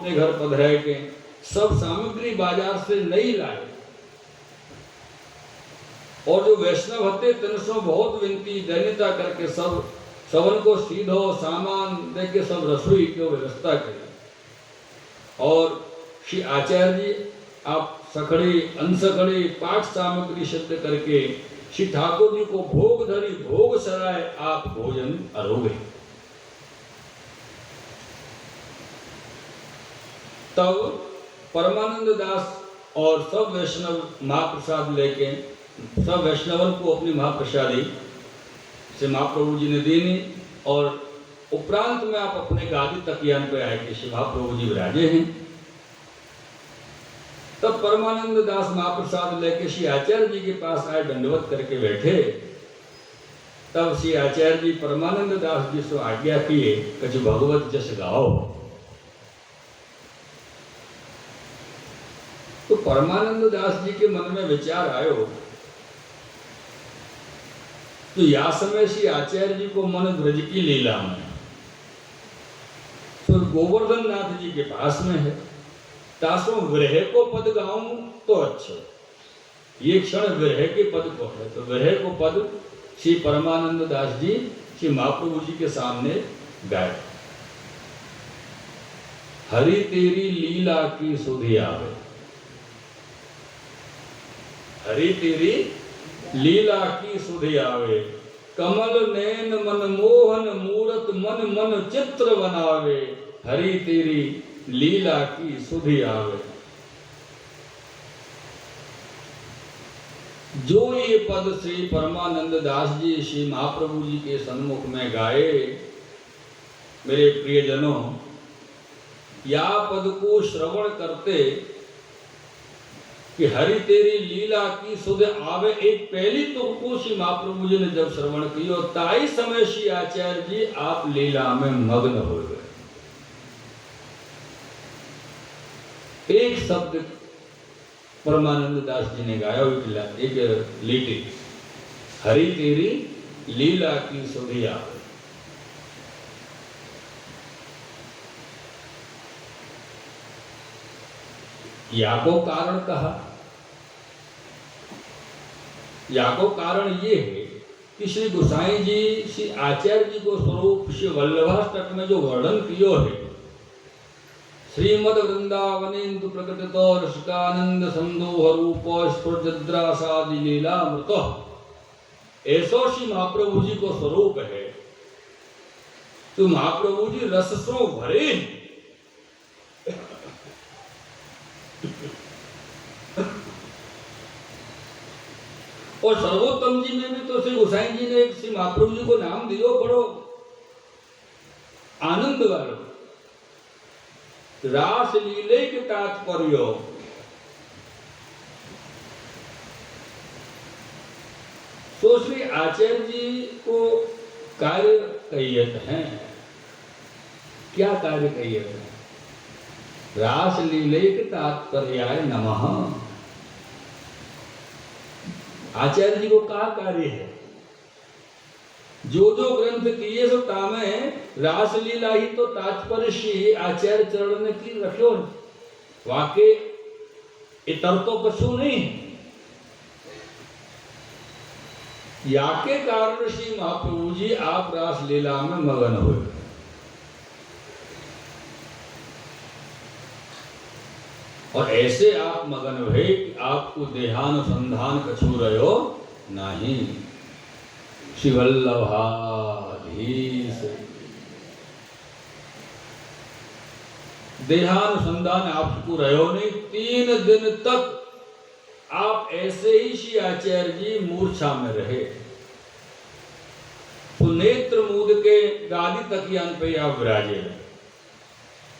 अपने घर पधराए के सब सामग्री बाजार से नहीं लाए। और जो वैष्णव हते तिनसो बहुत विनती दैन्यता करके सब सवन को सीधो सामान दे के सब रसोई की व्यवस्था करी। और श्री आचार्य जी आप सखड़ी अनसखड़ी पाठ सामग्री सिद्ध करके श्री ठाकुर जी को भोग धरी भोग सराय आप भोजन अरोगे। तब परमानंद दास और सब वैष्णव महाप्रसाद लेके सब वैष्णवन को अपनी महाप्रसादी से महाप्रभु जी ने देनी। और उपरांत में आप अपने गादी तकियान पे आए कि श्री महाप्रभु जी विराजे हैं। तब परमानंद दास महाप्रसाद लेके श्री आचार्य जी के पास आए, दंडवत करके बैठे। तब श्री आचार्य जी परमानंद दास जी से आज्ञा किए कि भगवत जस गाओ। तो परमानंद दास जी के मन में विचार आयो तो या समय श्री आचार्य जी को मन ब्रज की लीला में तो गोवर्धन नाथ जी के पास में है। तासो विरह को पद गाऊं तो अच्छा, ये क्षण विरह के पद को है। तो विरह को पद श्री परमानंद दास जी श्री महाप्रभु जी के सामने गाए। हरि तेरी लीला की सुधि आवे, हरि तेरी लीला की सुधि आवे, कमल नैन मन मोहन मूरत मन मन चित्र बनावे, हरि तेरी लीला की सुधि आवे। जो ये पद श्री परमानंद दास जी श्री महाप्रभु जी के सन्मुख में गाए, मेरे प्रियजनों, या पद को श्रवण करते कि हरि तेरी लीला की सुध आवे, एक पहली तुक को श्री महाप्रभु जी ने जब श्रवण किया ताई समय श्री आचार्य जी आप लीला में मग्न हो गए। एक शब्द परमानंद दास जी ने गाया, एक लीटी, हरि तेरी लीला की सुधि आवे। या को कारण कहा, या को कारण ये है कि श्री गोसाई जी श्री आचार्य जी को स्वरूप श्री वल्लभाष्टक में जो वर्णन किया है, श्रीमद वृंदावनेन्दु प्रकटितो रसिकानंद संदोह रूप स्फुरद्रासादि लीलामृत, ऐसो श्री महाप्रभु जी को स्वरूप है। तो महाप्रभु जी रस सो भरे और सर्वोत्तम जी में भी तो श्री गोसाई जी ने श्री महाप्रभु जी को नाम दियो बड़ो आनंद वालो, रास लीले के तात्पर्य। तो श्री आचार्य जी को कार्य कहियत हैं, क्या कार्य कहियत है? रास लीले के तात्पर्याय नमः। आचार्य जी को क्या कार्य है? जो जो ग्रंथ किए सो तामे रास लीला ही तो तात्पर्य श्री आचार्य चरण ने की रखो, वाके इतर तो कछु नहीं। या के कारण श्री महाप्रभु जी आप रास लीला में मगन हुए। और ऐसे आप मगन हुए कि आपको देहानुसंधान कछु रहो नहीं। श्री वल्लभाधीश देहानुसंधान आपको रहो नहीं। 3 दिन तक आप ऐसे ही श्री आचार्य जी मूर्छा में रहे। तो नेत्र मूद के गादी तकियान पे आप विराजे।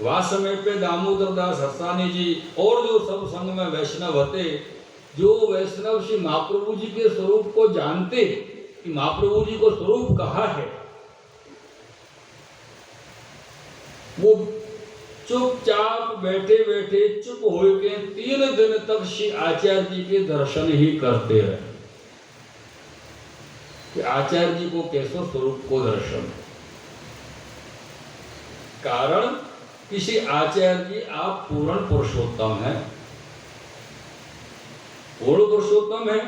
वह समय पे दामोदर दास हरसानी जी और जो सब संग में वैष्णव होते, जो वैष्णव श्री महाप्रभु जी के स्वरूप को जानते कि महाप्रभु जी को स्वरूप कहा है, वो चुपचाप बैठे बैठे चुप होके 3 दिन तक श्री आचार्य जी के दर्शन ही करते रहे कि आचार्य जी को कैसो स्वरूप को दर्शन। कारण कि श्री आचार्य जी आप पूर्ण पुरुषोत्तम हैं, पूर्ण पुरुषोत्तम है,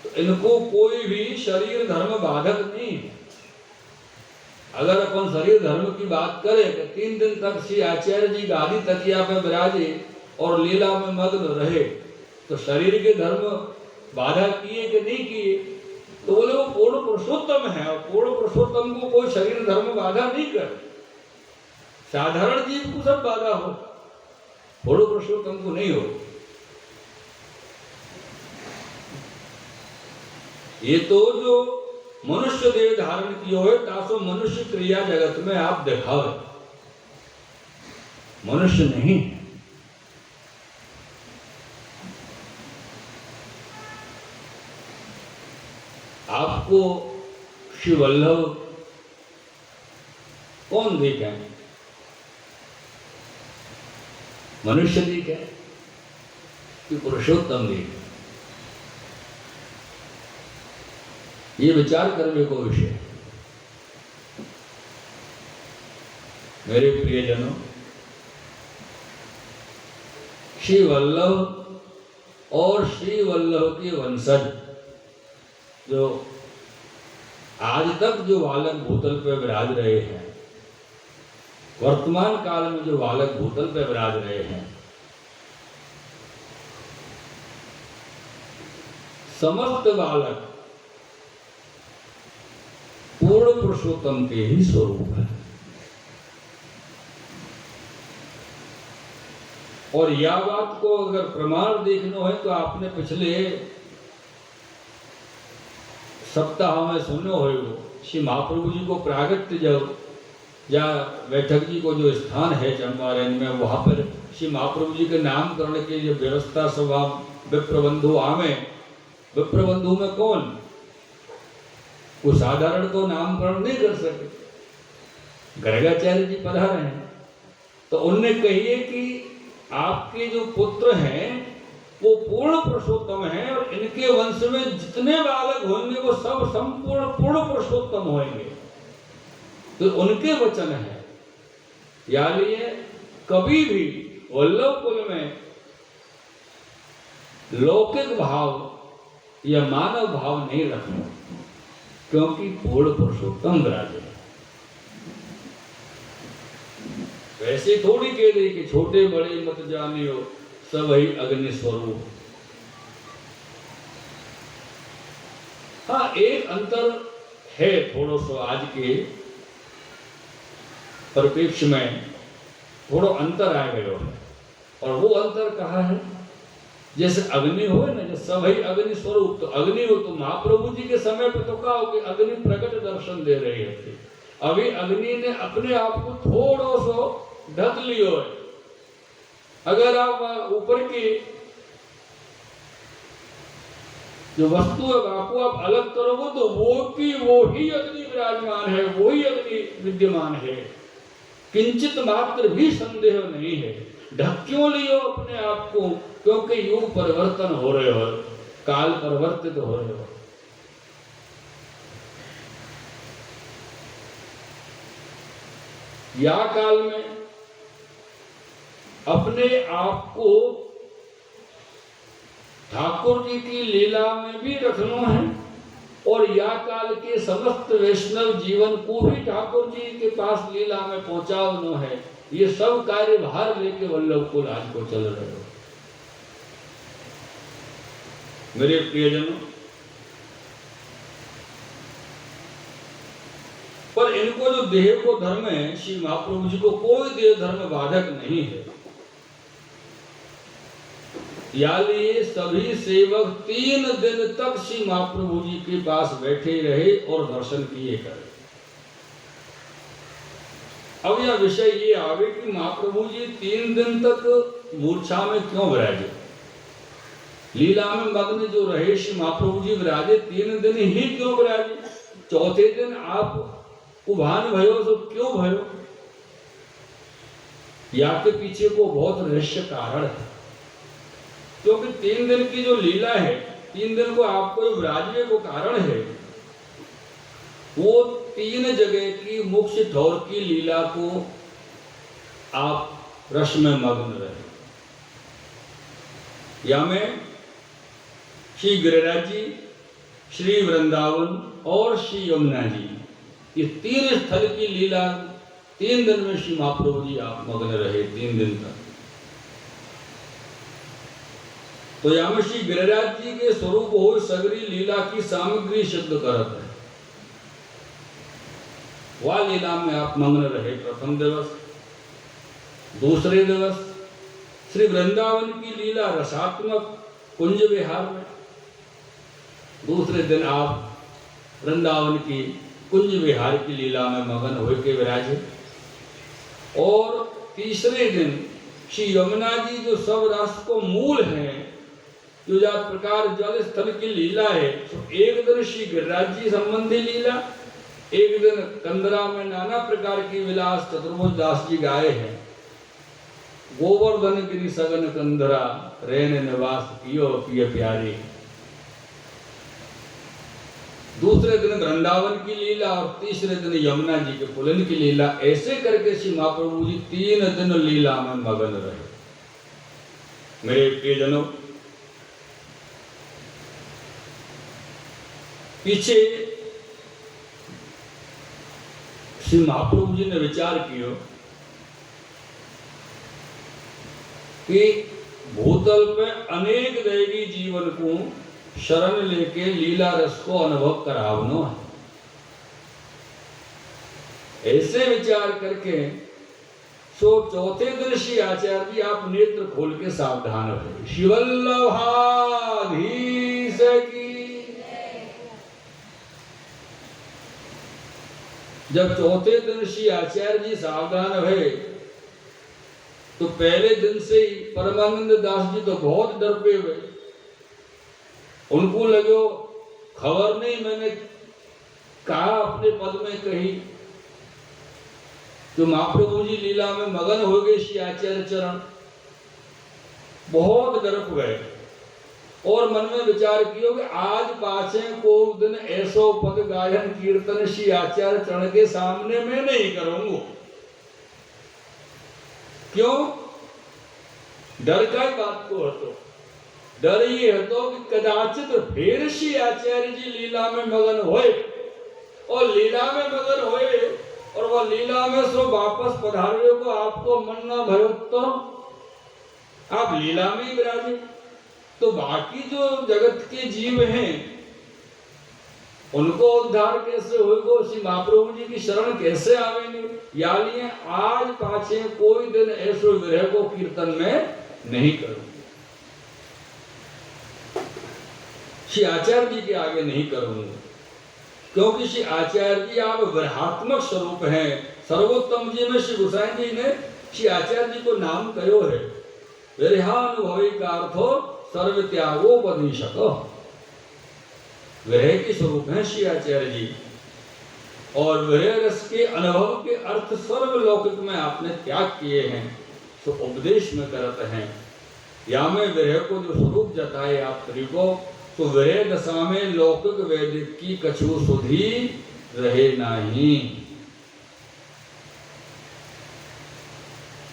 तो इनको कोई भी शरीर धर्म बाधक नहीं है। अगर अपन शरीर धर्म की बात करें तो 3 दिन तक श्री आचार्य जी गादी तकिया पर विराजे और लीला में मग्न रहे, तो शरीर के धर्म बाधा किए कि नहीं किए? तो बोले वो पूर्ण पुरुषोत्तम है, और पूर्ण पुरुषोत्तम को कोई शरीर धर्म बाधा नहीं करे। साधारण जीव को सब बाधा हो, पूर्ण पुरुषोत्तम को नहीं हो। ये तो जो मनुष्य देह धारण किया है तासो मनुष्य क्रिया जगत में आप दिखावे, मनुष्य नहीं। आपको श्री वल्लभ कौन दिखे? मनुष्य दिखे कि पुरुषोत्तम दिखे? ये विचार करने को विषय। मेरे प्रियजनों, श्री वल्लभ और श्री वल्लभ के वंशज जो आज तक जो बालक भूतल पे विराज रहे हैं, वर्तमान काल में जो बालक भूतल पे विराज रहे हैं, समस्त बालक पूर्ण पुरुषोत्तम के ही स्वरूप है। और यह बात को अगर प्रमाण देखना है तो आपने पिछले सप्ताह में सुनो हो श्री महाप्रभु जी को प्रागट्य जब या बैठक जी को जो स्थान है चंपारण में, वहां पर श्री महाप्रभु जी के नामकरण के लिए व्यवस्था सभा विप्रबंधु आवे। विप्रबंधु में कौन? वो साधारण तो नामकरण नहीं कर सके, गर्गाचार्य जी पधारे हैं, तो उनने कहिए कि आपके जो पुत्र हैं वो पूर्ण पुरुषोत्तम हैं और इनके वंश में जितने बालक होंगे वो सब संपूर्ण पूर्ण पुरुषोत्तम होंगे। तो उनके वचन है, यानी कभी भी वल्लभ कुल में लौकिक भाव या मानव भाव नहीं रखना, क्योंकि पूर्ण पुरुषोत्तम विराजे। वैसे थोड़ी कह रही कि छोटे बड़े मत जानियो सब ही अग्नि स्वरूप। हाँ, एक अंतर है थोड़ा सा आज के परिप्रेक्ष्य में, थोड़ा अंतर आ गया है। और वो अंतर कहाँ है? जैसे अग्नि हो ना, जैसे सब ही अग्नि स्वरूप, तो अग्नि हो तो महाप्रभु जी के समय पे तो कहा हो कि अग्नि प्रकट दर्शन दे रही है। अभी अग्नि ने अपने आप को थोड़ा सा ढक लियो है। अगर आप ऊपर की जो वस्तु है आपको आप अलग करोगे तो वो ही अग्नि विराजमान है, वो ही अग्नि विद्यमान है, किंचित मात्र भी संदेह नहीं है। ढक क्यों लियो अपने आप को? क्योंकि युग परिवर्तन हो रहे हो, काल परिवर्तित हो रहे हो। या काल में अपने आप को ठाकुर जी की लीला में भी रखना है और या काल के समस्त वैष्णव जीवन को भी ठाकुर जी के पास लीला में पहुंचाना है। ये सब कार्यभार लेके वल्लभ कुल आज को चल रहे हो। मेरे प्रियजनों, पर इनको जो देह को धर्म है, श्री महाप्रभु जी को कोई देह धर्म बाधक नहीं है। यानी सभी सेवक 3 दिन तक श्री महाप्रभु जी के पास बैठे रहे और दर्शन किए करे। अब यह विषय ये आवे कि महाप्रभु जी 3 दिन तक मूर्छा में क्यों विराजे? लीला में मग्न जो रहे श्री महाप्रभु जी विराजे 3 दिन ही क्यों विराजे? चौथे दिन आप उभान भयो तो क्यों भयो? या के पीछे को बहुत रहस्य कारण है, क्योंकि 3 दिन की जो लीला है, 3 दिन को आपको विराजने को कारण है, वो 3 जगह की मुख्य ठौर की लीला को आप रस में मग्न रहे। या में श्री गिरिराज जी, श्री वृंदावन और श्री यमुना जी, ये 3 स्थल की लीला 3 दिन में श्री महाप्रभु जी आप मग्न रहे, 3 दिन तक। तो यहाँ में श्री गिरिराज जी के स्वरूप हो सगरी लीला की सामग्री सिद्ध करत है। वह लीला में आप मग्न रहे प्रथम दिवस। दूसरे दिवस श्री वृंदावन की लीला रसात्मक कुंज विहार में। दूसरे दिन आप वृंदावन की कुंज विहार की लीला में मगन होकर के विराजे। और तीसरे दिन श्री यमुना जी जो सब राष्ट्र को मूल है, जो जा प्रकार जल स्थल की लीला है, तो एक दिन श्री गिरिराज जी संबंधी लीला, एक दिन कंदरा में नाना प्रकार की विलास चतुर्भुज दास जी गाए हैं। गोवर्धन गिरि सगन कंदरा रैन निवास कियो पिय प्यारे। दूसरे दिन वृंदावन की लीला और तीसरे दिन यमुना जी के पुलन की लीला। ऐसे करके श्री महाप्रभु जी 3 दिन लीला में मगन रहे। मेरे प्रियजनों, पीछे श्री महाप्रभु जी ने विचार किया कि भूतल पे अनेक दैवी जीवन को शरण लेके लीला रस को अनुभव करावनो है। ऐसे विचार करके सो चौथे दिन श्री आचार्य जी आप नेत्र खोल के सावधान रहे। शिवल्लभाधीश की। जब चौथे दिन श्री आचार्य जी सावधान रहे तो पहले दिन से ही परमानंद दास जी तो बहुत डर पे हुए। उनको लगे खबर नहीं, मैंने कहा अपने पद में कही तो महाप्रभु जी लीला में मगन हो गए। श्री आचार्य चरण बहुत डर गए और मन में विचार किया कि आज पाछे को दिन ऐसो पद गायन कीर्तन श्री आचार्य चरण के सामने मैं नहीं करूंगा। क्यों? डर का बात को हतो। डर ये हतो कि कदाचित फिर श्री आचार्य जी लीला में मगन होए और लीला में मगन होए और वह लीला में सो वापस पधारे को आपको मन न भयो तो आप लीला में ही विराजे, तो बाकी जो जगत के जीव हैं उनको उद्धार कैसे होगा? श्री महाप्रभु जी की शरण कैसे आवेंगे? या लिए आज पाछे कोई दिन ऐसो विरह को कीर्तन में नहीं करूंगा, श्री आचार्य जी के आगे नहीं करूंगा, क्योंकि श्री आचार्य जी आप विरहात्मक स्वरूप हैं। सर्वोत्तम जी में श्री गोसाई जी ने श्री आचार्य जी को नाम कहो है विरहानुभवी का अर्थो सर्व त्यागोपनिषद। विरह के स्वरूप हैं श्री आचार्य जी और विरह रस के अनुभव के अर्थ सर्वलौकिक में आपने त्याग किए हैं, तो उपदेश में करते हैं। या में विरह को जो स्वरूप जताए आप स्त्री को, तो विरह दशा में लौकिक वैदिक की कछु सुधी रहे नहीं।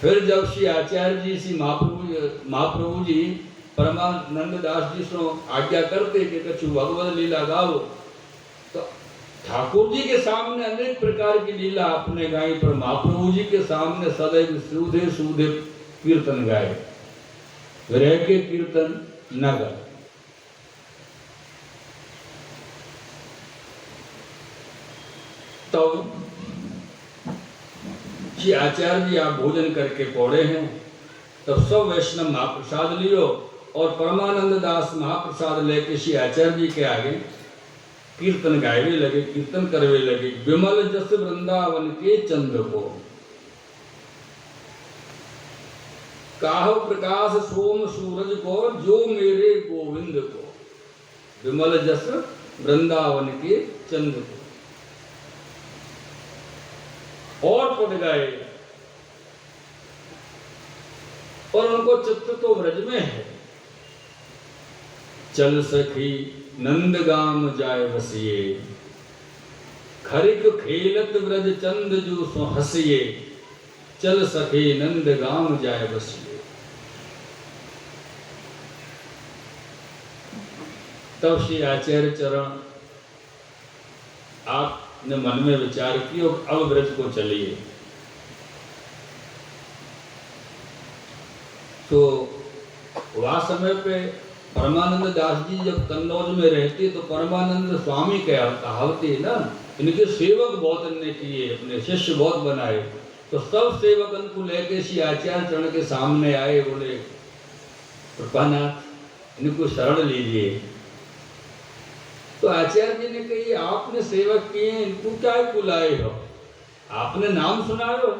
फिर जब श्री आचार्य जी श्री महाप्रभु जी परमानंद दास जी से आज्ञा करते कि कछु भगवत लीला गाओ, तो ठाकुर जी के सामने अनेक प्रकार की लीला आपने गाई, पर महाप्रभु जी के सामने सदैव सूधे सूधे कीर्तन गाए, विरह के कीर्तन न गाए। तब श्री आचार्य जी आप भोजन करके पौड़े हैं, तब सब वैष्णव महाप्रसाद लियो और परमानंद दास महाप्रसाद लेके श्री आचार्य जी के आगे कीर्तन गावे लगे, कीर्तन करवे लगे। विमल जस वृंदावन के चंद्र को काहो प्रकाश सोम सूरज को जो मेरे गोविंद को। विमल जस वृंदावन के चंद्र को और पद गाए और उनको चित्त तो व्रज में है। चल सखी नंदगाम जाय बसिए, खरिक खेलत व्रज चंद जो सो हसिए। चल सके नंद गाम जाए बसिए। तब श्री आचार्य चरण आपने मन में विचार किया, अब व्रज को चलिए। तो वह समय पे परमानंद दास जी जब कन्नौज में रहते तो परमानंद स्वामी कहावती है ना, इनके सेवक बहुत इनने किए, अपने शिष्य बहुत बनाए। तो सब सेवकन को लेके श्री आचार्य चरण के सामने आए, बोले कृपानाथ इनको शरण लीजिए। तो आचार्य जी ने कही आपने सेवक किए, इनको क्या बुलाए हो, आपने नाम सुनाए हो।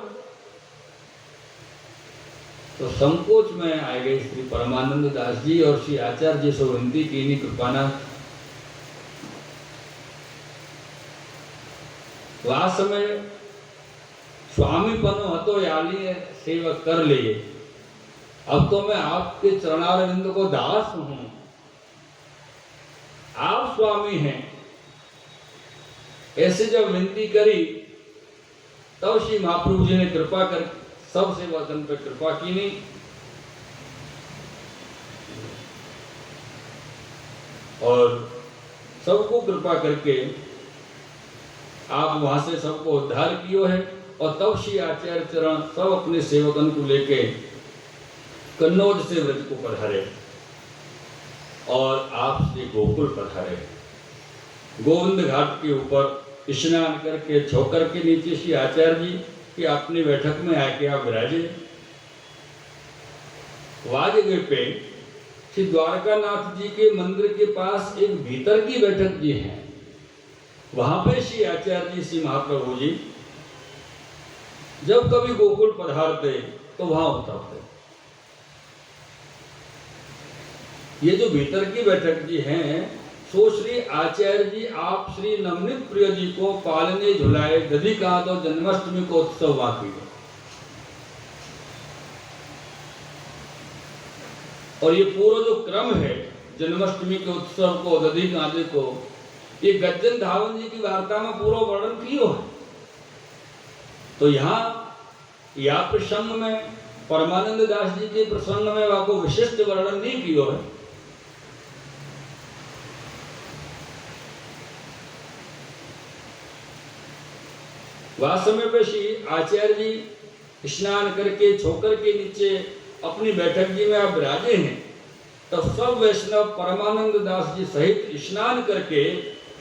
तो संकोच में आ गए श्री परमानंद दास जी और श्री आचार्य जी से विनती की, कृपानाथ वह समय स्वामी पनो हतो याली सेवक कर लिए, अब तो मैं आपके चरणारविंद को दास हूं, आप स्वामी हैं। ऐसे जब विनती करी तब श्री महाप्रभु जी ने कृपा कर सब सेवकन पर कृपा की नहीं। और सबको कृपा करके आप वहां से सबको उद्धार कियो है। और तब श्री आचार्य चरण सब अपने सेवकन को लेके कन्नौज से व्रज को पधारे और आप श्री गोकुल पधारे। गोविंद घाट के ऊपर स्नान करके छोकर के नीचे श्री आचार्य जी की अपनी बैठक में आके आप विराजे। जगह पे श्री द्वारकानाथ जी के मंदिर के पास एक भीतर की बैठक जी है, वहां पे श्री आचार्य जी श्री महाप्रभु जी जब कभी गोकुल पधारते तो वहां उतरते। ये जो भीतर की बैठक जी हैं सो श्री आचार्य जी आप श्री नवनीत प्रिय जी को पालने झुलाए दधी का तो जन्माष्टमी को उत्सव बाकी है। और ये पूरा जो क्रम है जन्माष्टमी के उत्सव को दधी गांधे को, ये गज्जन धावन जी की वार्ता में पूरा वर्णन किया है। तो यहाँ या प्रसंग में परमानंद दास जी के प्रसंग में आपको विशिष्ट वर्णन नहीं किया है। वह समय पे श्री आचार्य जी स्नान करके छोकर के नीचे अपनी बैठक जी में आप विराजे हैं। तब सब वैष्णव परमानंद दास जी सहित स्नान करके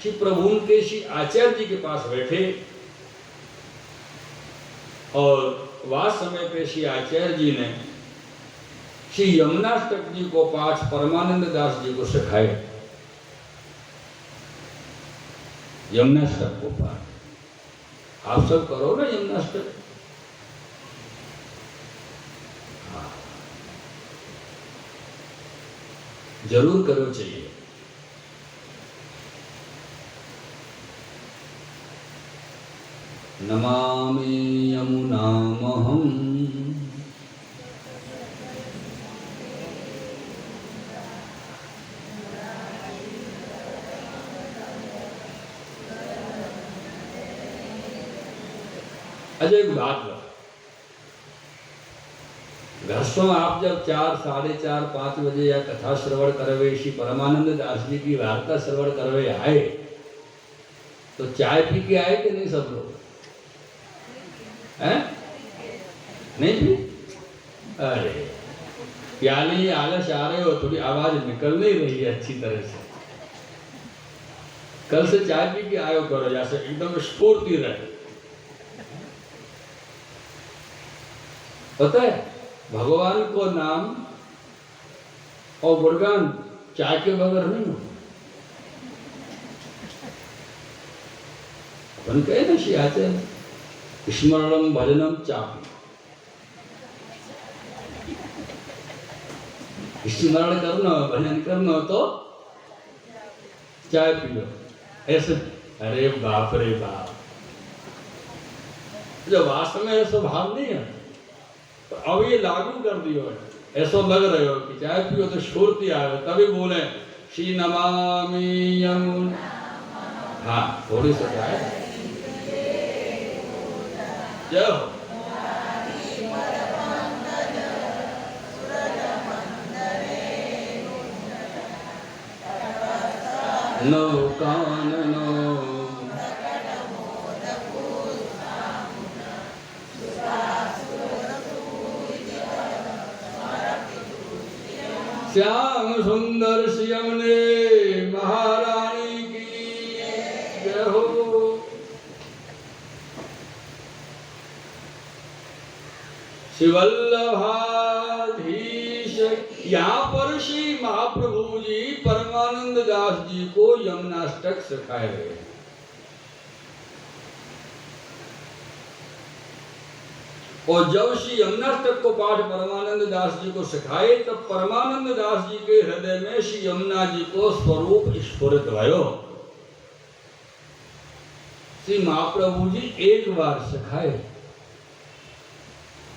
श्री प्रभु के श्री आचार्य जी के पास बैठे। और वह समय पे श्री आचार्य जी ने श्री यमुनाष्टक जी को पाठ परमानंद दास जी को सिखाए। यमुनाष्टक को पाठ आप सब करो ना यमुनाष्टक। जरूर करो चाहिए। नमामि यमुनामहम् अच्छा एक बात बता, घरसों आप जब 4, 4:30, 5 बजे या कथा श्रवण करवे श्री परमानंद दास जी की वार्ता श्रवण करवे आए तो चाय पी के आए कि नहीं सब लोग? हैं? नहीं पी? अरे प्याली आलस आ रहे हो, थोड़ी आवाज निकल नहीं रही है अच्छी तरह से। कल से चाय पी के आयो करो जैसे एकदम स्फूर्ति रहे। पता है भगवान को नाम और गुणगान चाय के बगैर नहीं हो। अपन कहे ना श्री आचार्य स्मरणम भजनम चापी, स्मरण करना भजन करना तो चाय पी लो ऐसे। अरे बाप रे बाप, जो वास्तव में ऐसा भाव नहीं है तो अब ये लागू कर दियो है। ऐसा लग रहे हो कि चाय पियो तो स्फूर्ति आए तभी बोले श्री नमामि यमुना। हाँ थोड़ी सा चाय जय हो। नव काननो श्याम सुंदर श्याम ने महारानी की जय हो। शिवल्लभाधीश। यहाँ पर श्री महाप्रभु जी परमानंद दास जी को यमुनाष्टक सिखाए गए। और जब श्री यमुनाष्टक को पाठ परमानंद दास जी को सिखाए तब परमानंद दास जी के हृदय में श्री यमुना जी को स्वरूप स्फुरित भयो। श्री महाप्रभु जी एक बार सिखाए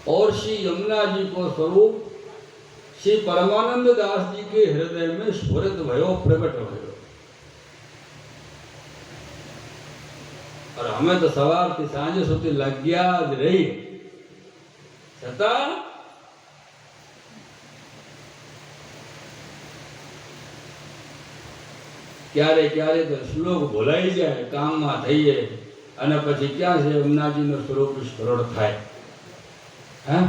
और श्री यमुना जी को स्वरूप श्री परमानंद दास जी के हृदय में स्फुरित भयो, प्रकट भयो। और हमें तो सवार थी सांजे सुधी लग्या ज रही छतां क्यारे क्यारे तो श्लोक भूलाई जाए काम में थईए અને પછી ક્યાં છે यमुनाजीનું સ્વરૂપ સ્ફુરણ થાય। હા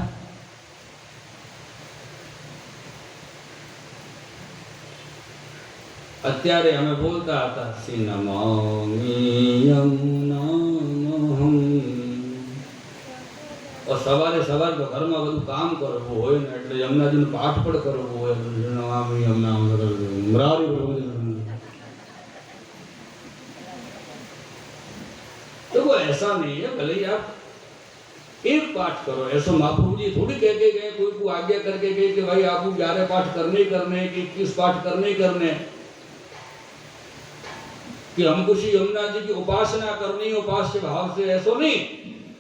અત્યારે અમે બોલતા હતા શ્રી નમામિ यमुनामहं। और सवारे सवार तो घर में બધું કામ કરવું હોય ને એટલે यमुनाजीનું પાઠ પણ કરવું હોય। નમામિ यमुनामहं तो वो ऐसा नहीं है, भले ही आप एक पाठ करो। ऐसा महाप्रभु जी थोड़ी कह के गए, कोई को आज्ञा करके गए कि भाई आपको 11 पाठ करने ही करने कि 21 पाठ करने ही करने, कि हमको श्री यमुना जी की उपासना करनी उपास्य भाव से, ऐसा नहीं।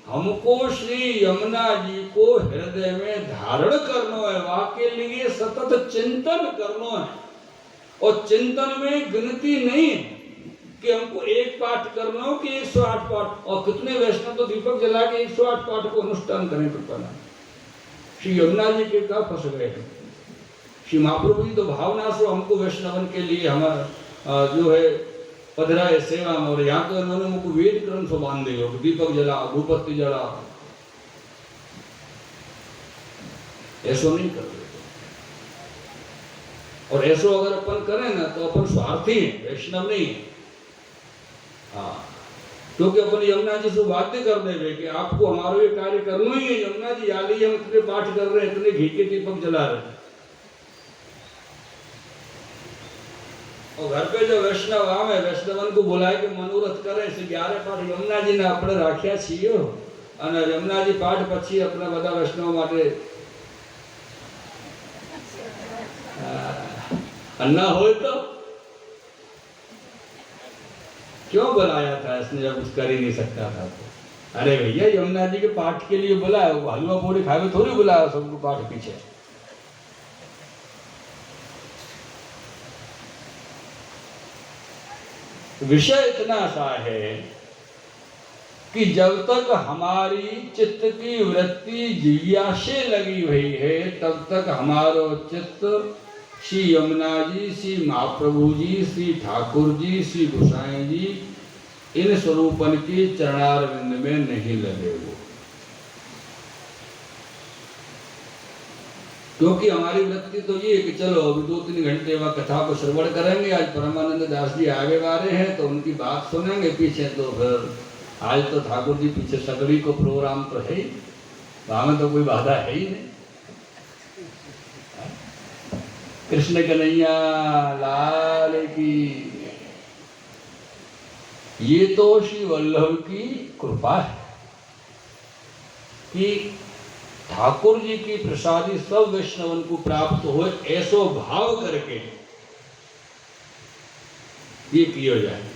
हमको श्री यमुना जी को हृदय में धारण करना है, वहां के लिए सतत चिंतन करना है। और चिंतन में गिनती नहीं कि हमको एक पाठ करना हो कि 108 पाठ। और कितने वैष्णव तो दीपक जला के 108 पाठ को अनुष्ठान करें कृपा। श्री यमुना जी के का फंस गए। श्री महाप्रभु जी तो भावना से हमको वैष्णवन के लिए हमारा जो है पधरा है सेवा में। और यहाँ तो इन्होंने हमको वेद क्रम से बांध दिया, दीपक जलाओ, धूपबत्ती जलाओ, ऐसा नहीं कर। और ऐसा अगर अपन करें ना तो अपन स्वार्थी है, वैष्णव नहीं है। हाँ, क्योंकि अपन यमुना जी से बातें कर देंगे कि आपको हमारा ये कार्य करना ही है। यमुना जी आली हम इतने पाठ कर रहे हैं, इतने घी के दीपक जला रहे हैं। और घर पे जो वैष्णव आवे, वैष्णवन को बुलाए के मनोरथ करे से 11 पाठ यमुना जी ने આપણે રાખ્યા છીએ। અને यमुना जी पाठ પછી આપણે બધા વૈષ્ણવ માટે अन्ना હોય तो क्यों बुलाया था इसने जब कुछ कर ही नहीं सकता था तो? अरे भैया यमुना जी के पाठ के लिए बुलाया, हलवा पूरी खावे थोड़ी बुलाया सबको पाठ पीछे। विषय इतना सा है कि जब तक हमारी चित्त की वृत्ति जिज्ञासा से लगी हुई है तब तक हमारो चित्त श्री यमुना जी, श्री महाप्रभु जी, श्री ठाकुर जी, श्री गोसाई जी इन स्वरूपन की चरणारविंद में नहीं लगे वो। क्योंकि हमारी वृत्ति तो ये कि चलो अभी 2-3 घंटे वह कथा को श्रवण करेंगे। आज परमानंद दास जी आगे वाले हैं तो उनकी बात सुनेंगे पीछे। तो फिर आज तो ठाकुर जी पीछे सगड़ी को प्रोग्राम तो है ही, वहां में तो कोई बाधा है ही नहीं। कृष्ण कन्हैया लाल की। ये तो श्री वल्लभ की कृपा है कि ठाकुर जी की प्रसादी सब वैष्णवन को प्राप्त हो, ऐसो भाव करके ये किया जाए।